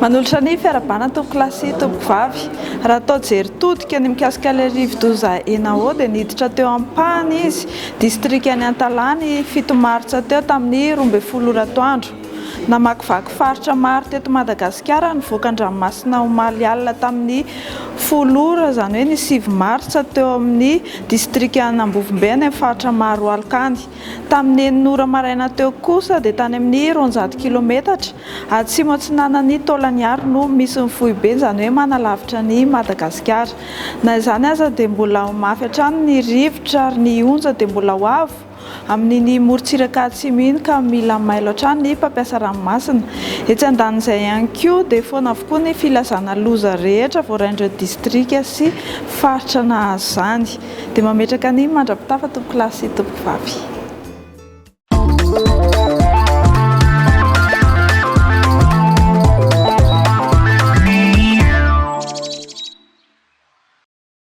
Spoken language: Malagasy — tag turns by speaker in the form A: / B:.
A: Manolotra ny fiarabana tompoko klasy tompoko vavy raha atao jery todika ny mikasika ilay rivo-doza Enao dia niditra teo Ampany izy distrika any Antalany 7 martsa teo tamin'ny 12 oratoandro. Namakivaky faritra maro teto Madagasikara ny vokan-dranomasina omaly alina tamin'ny 10 ora izany hoe ny 7 martsa teo amin'ny distrika Anambovimbe any faritra maro alokany. Tamin'ny 9 ora maraina teo kosa dia tany amin'ny 200 kilometatra atsimo atsinanan'ny Taolagnaro no misy ny foibe izany hoe manalavitra ny Madagasikara. Na izany aza dia mbola mafy hatrany ny rivotra ary ny onja dia mbola ho avo amin'iny morontsiraka atsimo iny ka mila mailo hatrany ny mpampiasa ranomasina. Etsy andanin'izay ihany koa dia foana avokoa ny filazana loza rehetra voaraindreo distrika sy faritra nahazo izany. Dia mametraka ny mandrapitafa tompoko klasy tompoko vavy.